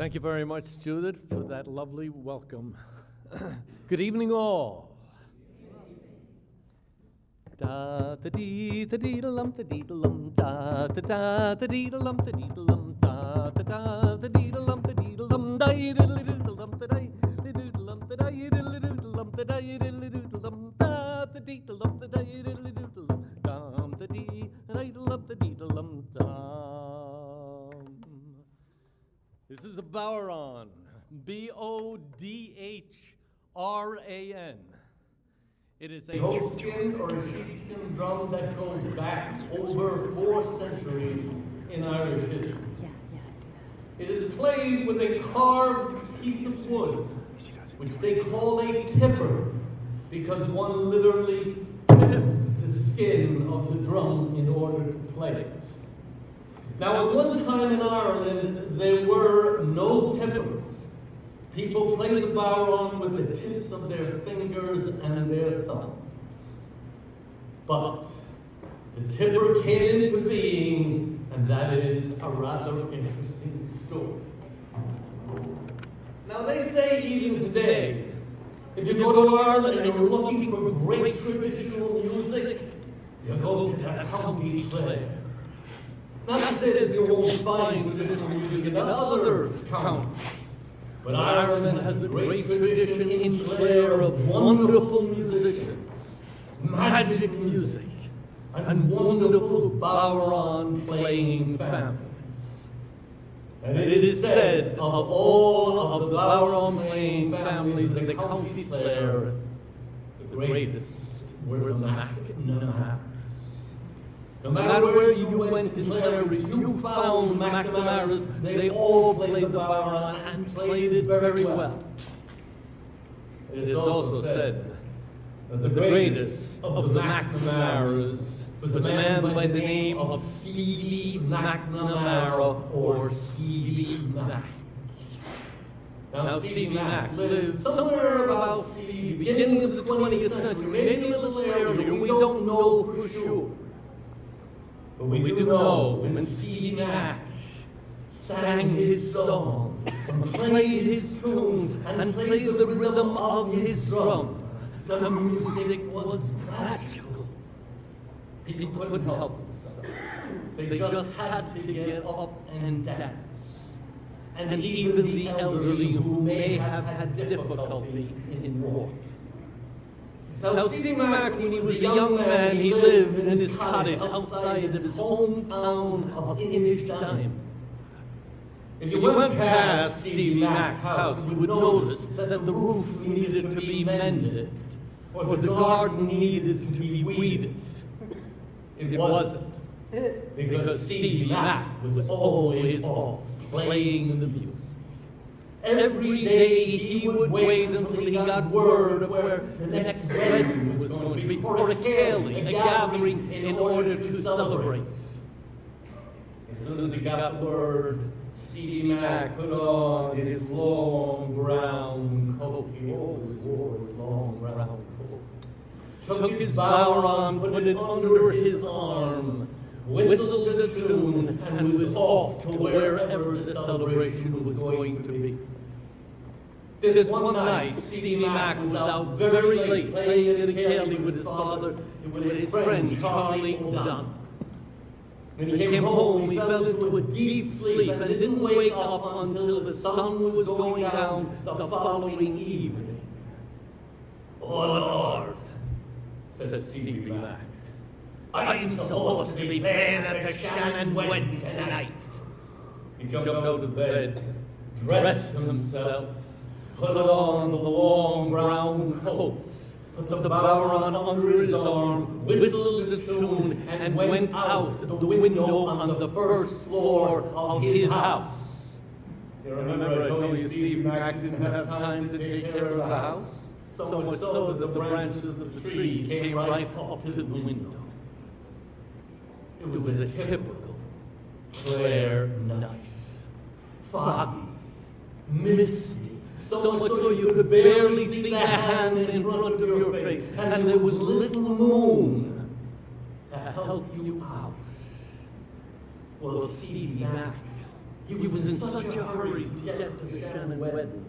Thank you very much, Judith, for that lovely welcome. Good evening, all. Da da dee da dee da lum da dee da lum da da da da dee da lum da dee da lum da da da da dee da lum da dee da lum da dee da lum da dee da lum da dee da lum da dee da lum da dee da lum da dee da lum dum da dee da lum da dee da lum dum. This is a Bowron, B-O-D-H-R-A-N. It is a goatskin or a sheepskin drum that goes back over 4 centuries in Irish history. It is played with a carved piece of wood, which they call a tipper, because one literally tips the skin of the drum in order to play it. Now, at one time in Ireland, there were no tippers. People played the Bowron with the tips of their fingers and their thumbs. But the tipper came into being, and that is a rather interesting story. Now, they say even today, if you go to Ireland and you're looking for great traditional music, you go to the County Clare. Not to say that you won't find traditional music in other counties, but Ireland has a great tradition in Clare of wonderful musicians, magic music, and wonderful Bowron playing families. And it is said of all of the Bowron playing families in the County Clare, the greatest were the McNamara's. No matter where you went in Clare, you found McNamara's. They all played the Bowron and played it very well. It is also said that the greatest of the McNamara's was a man by the name of Stevie McNamara, or Stevie Mac. Now, Stevie Mac lived somewhere about the beginning of the 20th century, maybe a little earlier. We don't know for sure. But we do know when Stevie Mac sang his songs and played his tunes and played the rhythm of his drum, the music was magical. People couldn't help themselves. They just had to get up and dance. And even the elderly who may have had difficulty in walking. Now, Stevie Mac, when he was a young man, he lived in his cottage outside of his hometown of Innishdine. If you went past Stevie Mac's house, you would notice that the roof needed to be mended, or the garden needed to be weeded. It wasn't, because Stevie Mac was always off playing the music. Every day he would wait until he got word of where the next wedding was going to be, or a ceilidh, a gathering in order to celebrate. As soon as he got the word, Stevie Mac put on his long brown coat. He always wore his long brown coat. Took his Bowron, put it under his arm, whistled a tune, and was off to wherever the celebration was going to be. This one night, Stevie Mac was out very late playing at a ceilidh with his father and with his friend Charlie O'Donnell. When he came home, he fell into a deep sleep and didn't wake up until the sun was going down the following evening. "Oh, Lord," said Stevie Mac, "I'm supposed to be playing at the Shannon wedding tonight." He jumped out of bed, dressed himself, put on the long brown coat, put the Bowron under his arm, whistled a tune, and went out the window on the first floor of his house. You remember I told you Stevie Mac didn't have time to take care of the house? So much so that the branches of the trees came right up to the window. It was a typical Clare night. Foggy, misty, so much so you could barely see the hand in front of your face, and there was little moon to help you out. Well, Stevie Mac He was in such a hurry to get to the Shannon wedding.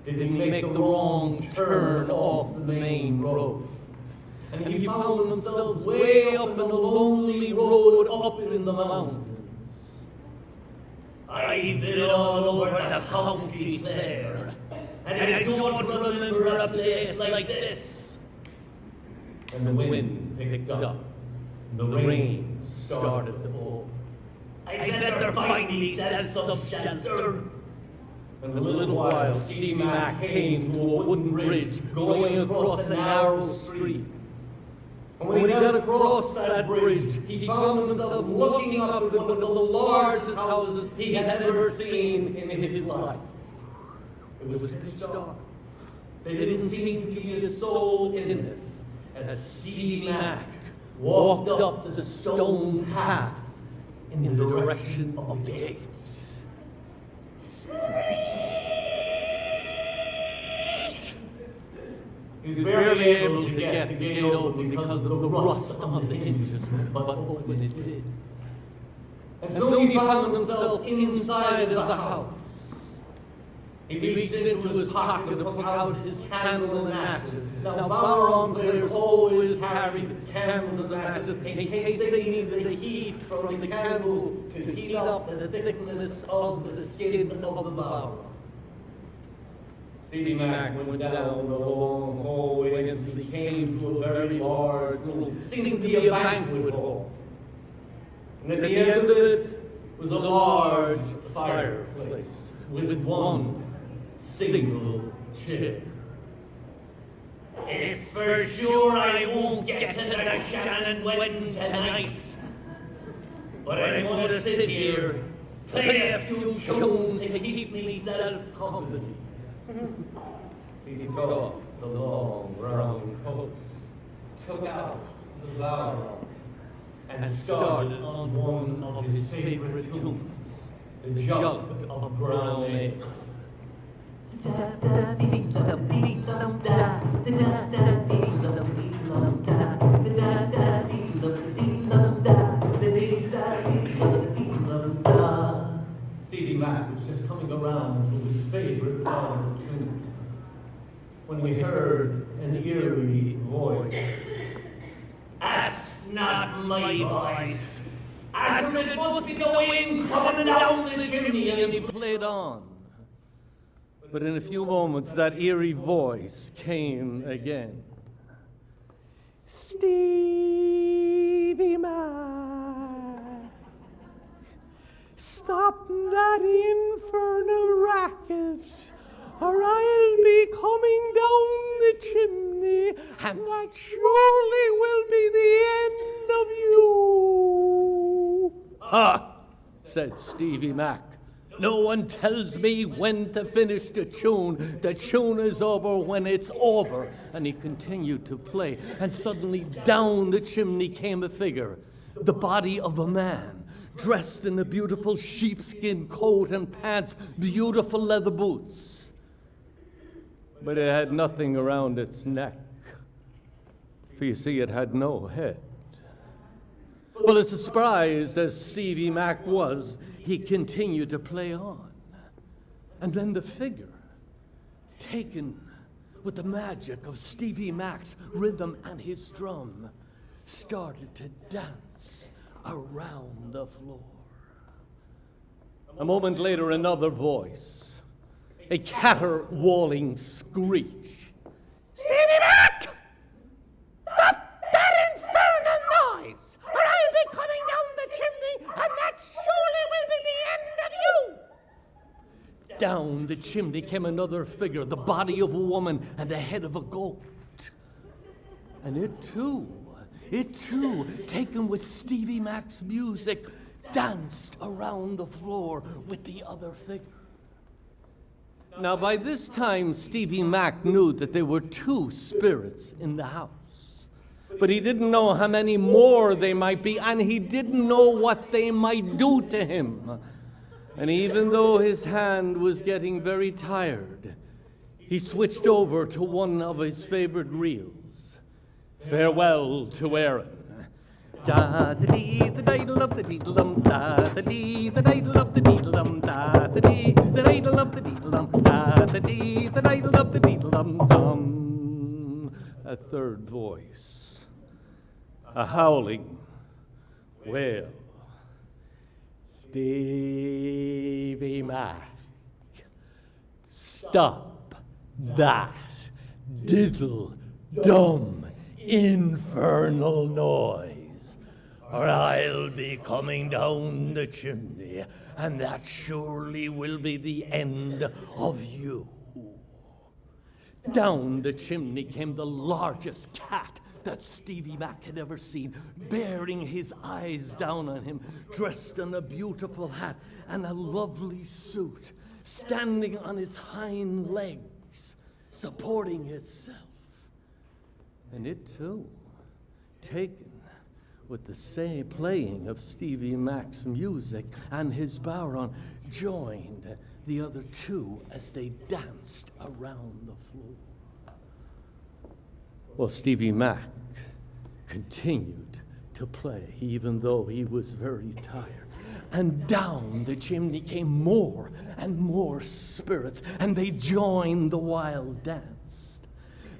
Did he make the wrong turn off the main road? And he found himself way up in a lonely road up in the mountains. I've been all over the county, Clare, and I don't remember a place like this. And the wind picked up, and the rain started to fall. I'd better find myself some shelter. And in a little while, Stevie Mac came to a wooden bridge going across a narrow street. And when he got across that bridge, he found himself looking up at one of the largest houses he had ever seen in his life. It was pitch dark. There didn't seem to be a soul in it as Stevie Mac walked up the stone path in the direction of the gate. He was barely able to get the gate open because of the rust on the hinges, but open it did. And so he found himself inside of the house. He reached into his pocket and took out his candle and matches. Now, barroom players always carried candles and matches in case they needed the heat from the candle to heat up the thickness of the skin of the barroom. Stevie Mac went down the long hallway until he came to a very large room. It seemed to be a banquet hall. And at the end of it was a large fireplace with one single chair. It's for sure I won't get to the Shannon wedding tonight, but I'm going to sit here, play a few tunes to keep myself company. He took off the long brown coat, took out the barrel, and started on one of his favorite tunes, the jug of brown ale. Stevie Mac was just coming around to his favorite part of the tune when we heard an eerie voice. That's not my voice. I said it must be the wind coming down the chimney, and he played on. But in a few moments, that eerie voice came again. Stevie Mac, stop that infernal racket, or I'll be coming down the chimney, and that surely will be the end of you. Ha! Said Stevie Mac. No one tells me when to finish the tune. The tune is over when it's over. And he continued to play, and suddenly down the chimney came a figure, the body of a man, dressed in a beautiful sheepskin coat and pants, beautiful leather boots. But it had nothing around its neck, for you see, it had no head. Well, as surprised as Stevie Mac was, he continued to play on. And then the figure, taken with the magic of Stevie Mac's rhythm and his drum, started to dance around the floor. A moment later, another voice, a caterwauling screech. Stevie Mac! Stop that infernal noise, or I'll be coming down the chimney, and that surely will be the end of you! Down the chimney came another figure, the body of a woman and the head of a goat. And it too, taken with Stevie Mac's music, danced around the floor with the other figure. Now, by this time, Stevie Mac knew that there were two spirits in the house. But he didn't know how many more they might be, and he didn't know what they might do to him. And even though his hand was getting very tired, he switched over to one of his favorite reels, Farewell to Erin. Da da dee the diddle up the deedle da da dee the diddle up the deedle da da dee the diddle up the deedle da da dee the diddle up the deedle dum. A third voice, a howling wail. Stevie Mac, stop that diddle dumb infernal noise, or I'll be coming down the chimney, and that surely will be the end of you. Down the chimney came the largest cat that Stevie Mac had ever seen, bearing his eyes down on him, dressed in a beautiful hat and a lovely suit, standing on its hind legs, supporting itself. And it too, taken with the same playing of Stevie Mac's music and his bodhrán, joined the other two as they danced around the floor. Well, Stevie Mac continued to play, even though he was very tired. And down the chimney came more and more spirits, and they joined the wild dance.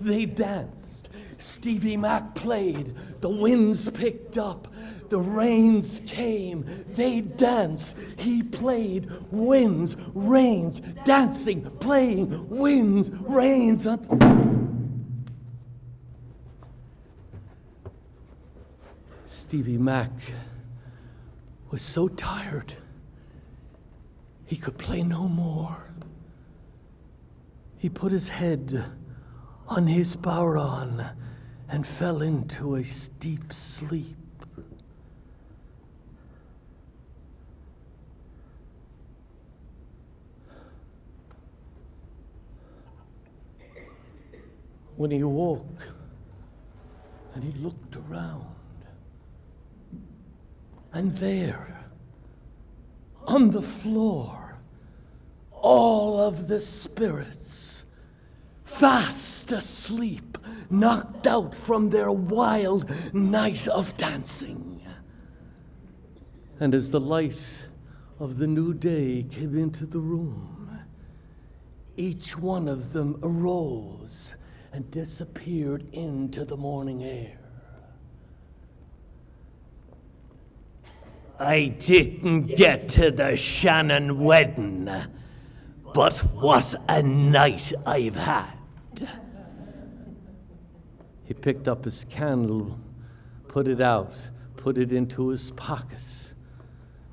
They danced. Stevie Mac played. The winds picked up. The rains came. They danced. He played. Winds, rains, dancing, playing, winds, rains. Stevie Mac was so tired, he could play no more. He put his head on his bodhrán and fell into a deep sleep. When he woke and he looked around, and there, on the floor, all of the spirits, fast asleep, knocked out from their wild night of dancing. And as the light of the new day came into the room, each one of them arose and disappeared into the morning air. I didn't get to the Shannon wedding, but what a night I've had. He picked up his candle, put it out, put it into his pocket,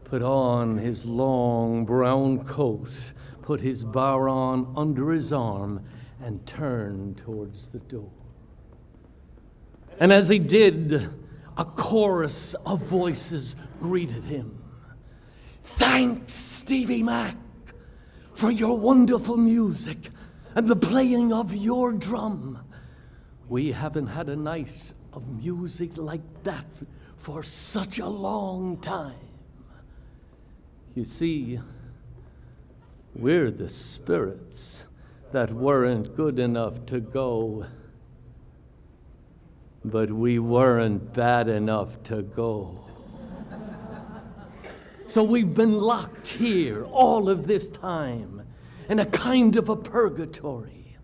put on his long brown coat, put his bodhrán under his arm, and turned towards the door. And as he did, a chorus of voices greeted him. Thanks, Stevie Mac, for your wonderful music and the playing of your drum. We haven't had a night of music like that for such a long time. You see, we're the spirits that weren't good enough to go, but we weren't bad enough to go. So we've been locked here all of this time in a kind of a purgatory.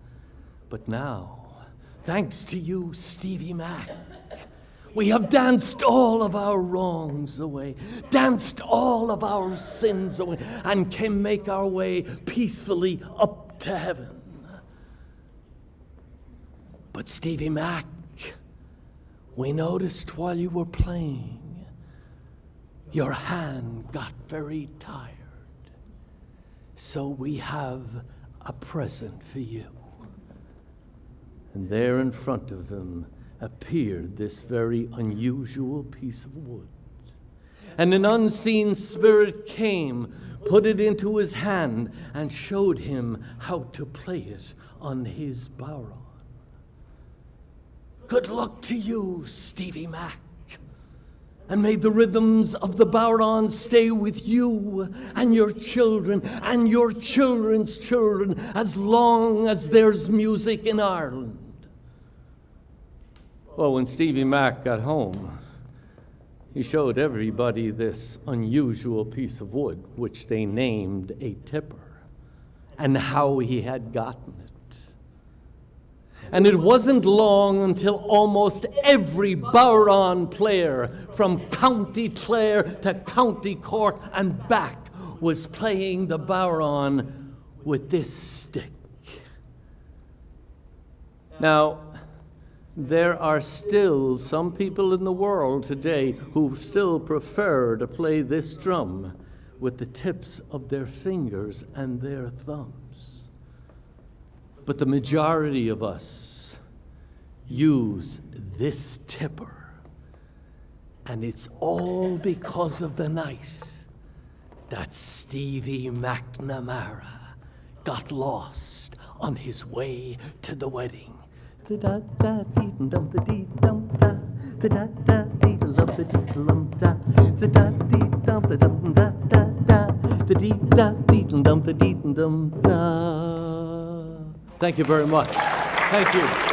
But now, thanks to you, Stevie Mac, we have danced all of our wrongs away, danced all of our sins away, and can make our way peacefully up to heaven. But Stevie Mac, we noticed while you were playing, your hand got very tired. So we have a present for you. And there in front of him appeared this very unusual piece of wood. And an unseen spirit came, put it into his hand, and showed him how to play it on his bodhrán. Good luck to you, Stevie Mac. And may the rhythms of the bodhrán stay with you and your children and your children's children as long as there's music in Ireland. Well, when Stevie Mac got home, he showed everybody this unusual piece of wood, which they named a tipper, and how he had gotten it. And it wasn't long until almost every Bowron player from County Clare to County Cork and back was playing the Bowron with this stick. Now, there are still some people in the world today who still prefer to play this drum with the tips of their fingers and their thumbs. But the majority of us use this tipper. And it's all because of the night that Stevie McNamara got lost on his way to the wedding. Da da dee dum da dee dum da da da dee dum da dee dum da da dee dum da dum da da dee da dee dum da dee dum da. Thank you very much. Thank you.